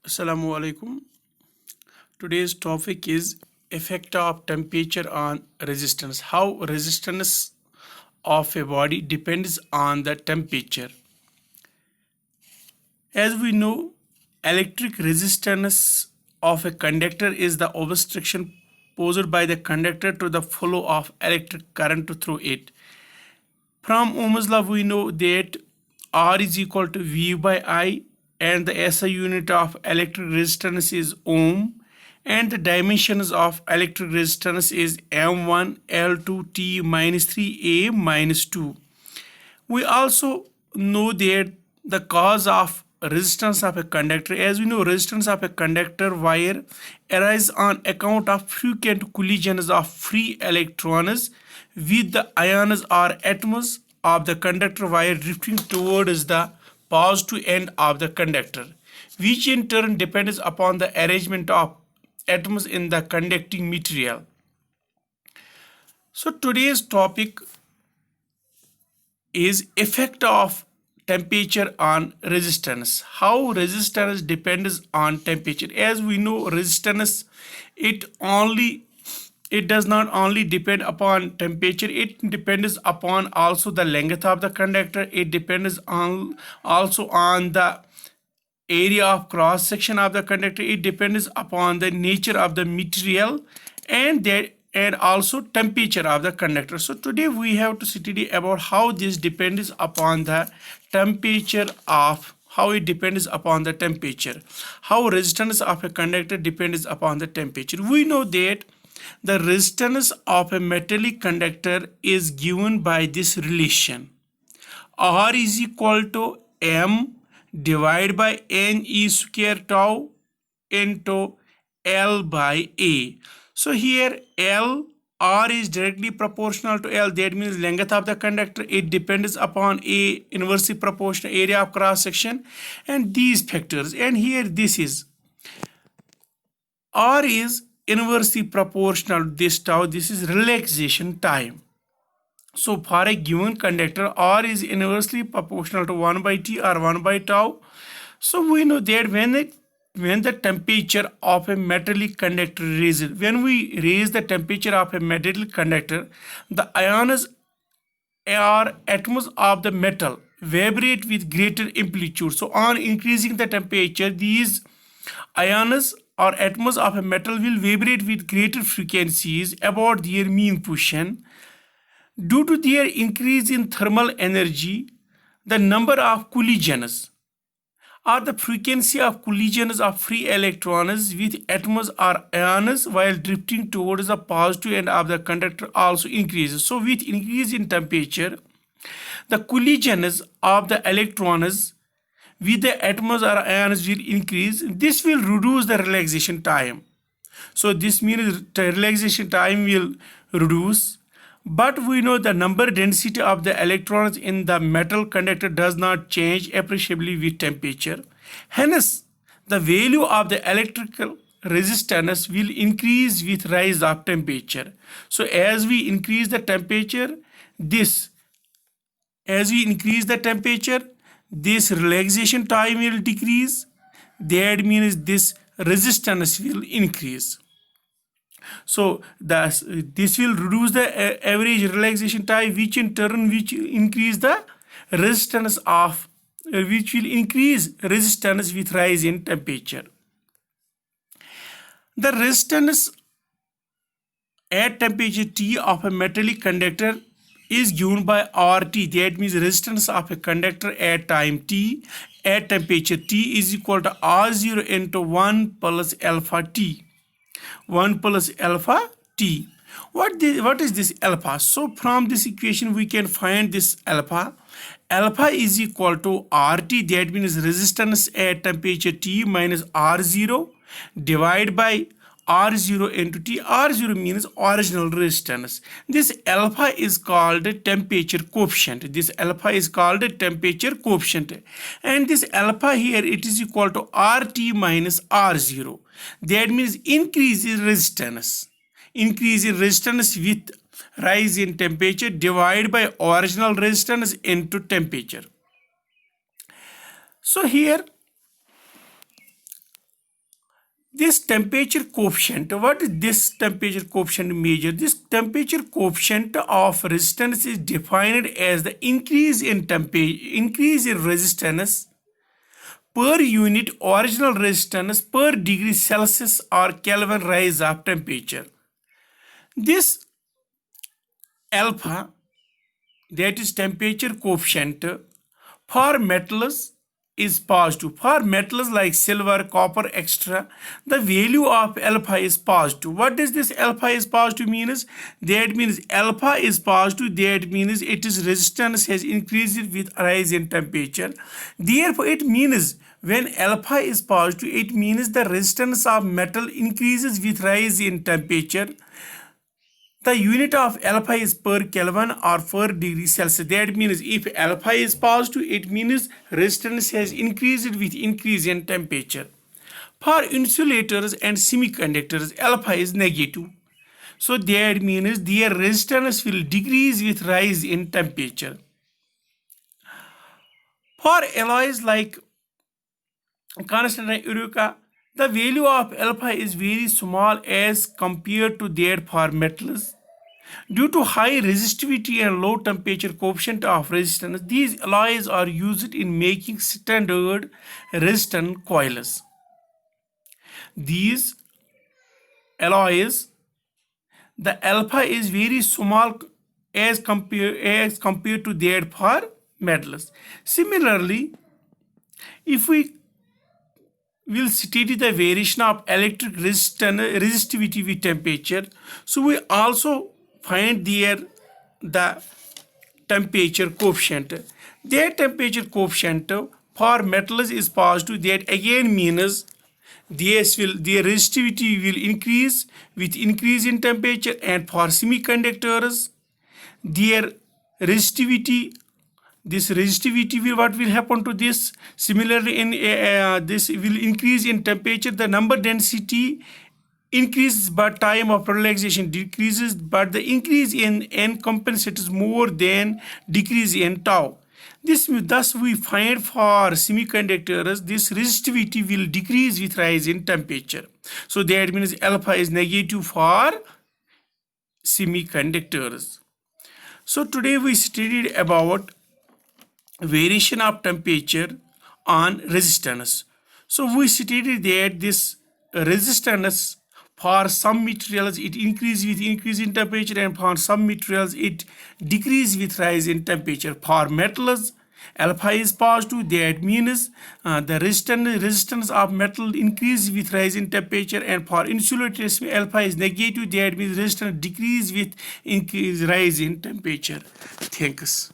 Assalamu alaikum. Today's topic is effect of temperature on resistance. How resistance of a body depends on the temperature. As we know, electric resistance of a conductor is the obstruction posed by the conductor to the flow of electric current through it. From Ohm's law, we know that R is equal to V by I, and the SI unit of electric resistance is ohm, and the dimensions of electric resistance is M1 L2 T minus 3 A minus 2. We also know that the cause of resistance of a conductor, as we know, resistance of a conductor wire arises on account of frequent collisions of free electrons with the ions or atoms of the conductor wire drifting towards the positive end of the conductor, which in turn depends upon the arrangement of atoms in the conducting material. So today's topic is effect of temperature on resistance. How resistance depends on temperature. As we know, resistance it does not only depend upon temperature, it depends upon also the length of the conductor. It depends on also on the area of cross section of the conductor. It depends upon the nature of the material and also temperature of the conductor. So today we have to study about how this depends upon the temperature of how it depends upon the temperature, how resistance of a conductor depends upon the temperature. We know that the resistance of a metallic conductor is given by this relation: R is equal to M divided by Ne square tau into L by A. So here R is directly proportional to L. That means length of the conductor. It depends upon A, inversely proportional area of cross section, and these factors. And here this is R is inversely proportional to this tau. This is relaxation time. So for a given conductor, R is inversely proportional to 1 by T or 1 by tau. So we know that when the temperature of a metallic conductor raises, when we raise the temperature of a metallic conductor, the ions or atoms of the metal vibrate with greater amplitude. So on increasing the temperature, these ions or atoms of a metal will vibrate with greater frequencies about their mean position. Due to their increase in thermal energy, the number of collisions or the frequency of collisions of free electrons with atoms or ions while drifting towards the positive end of the conductor also increases. So with increase in temperature, the collisions of the electrons with the atoms or ions will increase. This will reduce the relaxation time. So this means the relaxation time will reduce. But we know the number density of the electrons in the metal conductor does not change appreciably with temperature. Hence, the value of the electrical resistance will increase with rise of temperature. So as we increase the temperature, this relaxation time will decrease. That means this resistance will increase. So this will reduce the average relaxation time, which in turn increase the resistance of which will increase resistance with rise in temperature. The resistance at temperature T of a metallic conductor is given by RT. That means resistance of a conductor at time T at temperature T is equal to R0 into 1 plus alpha T. 1 plus alpha T. What is this alpha? So from this equation we can find this alpha. Alpha is equal to RT, that means resistance at temperature T minus R0 divided by R0 into T. R0 means original resistance. This alpha is called temperature coefficient. This alpha is called temperature coefficient. And this alpha here, it is equal to RT minus R0. That means increase in resistance. Increase in resistance with rise in temperature divided by original resistance into temperature. So here This temperature coefficient, what is this temperature coefficient measure? This temperature coefficient of resistance is defined as the increase in resistance per unit original resistance per degree Celsius or Kelvin rise of temperature. This alpha, that is temperature coefficient, for metals is positive. For metals like silver, copper, etc., the value of alpha is positive. What does this alpha is positive means? That means alpha is positive. That means its resistance has increased with rise in temperature. Therefore, it means when alpha is positive, it means the resistance of metal increases with rise in temperature. The unit of alpha is per Kelvin or per degree Celsius. That means if alpha is positive, it means resistance has increased with increase in temperature. For insulators and semiconductors, alpha is negative. So that means their resistance will decrease with rise in temperature. For alloys like constant and Eureka, the value of alpha is very small as compared to that for metals. Due to high resistivity and low temperature coefficient of resistance, these alloys are used in making standard resistant coils. These alloys, the alpha is very small as compared to that for metals. Similarly, if we will study the variation of electric resistivity with temperature, so we also find there the temperature coefficient. Their temperature coefficient for metals is positive. That again means their resistivity will increase with increase in temperature, and for semiconductors, their resistivity, this resistivity will, what will happen to this? Similarly, in this will increase in temperature. The number density increases, but time of relaxation decreases, but the increase in n compensates more than decrease in tau. Thus we find for semiconductors this resistivity will decrease with rise in temperature. So that means alpha is negative for semiconductors. So today we studied about variation of temperature on resistance. So we studied that this resistance, for some materials it increases with increase in temperature, and for some materials it decreases with rise in temperature. For metals, alpha is positive. That means the resistance of metal increases with rise in temperature, and for insulators alpha is negative. That means resistance decrease with increase rise in temperature. Thanks.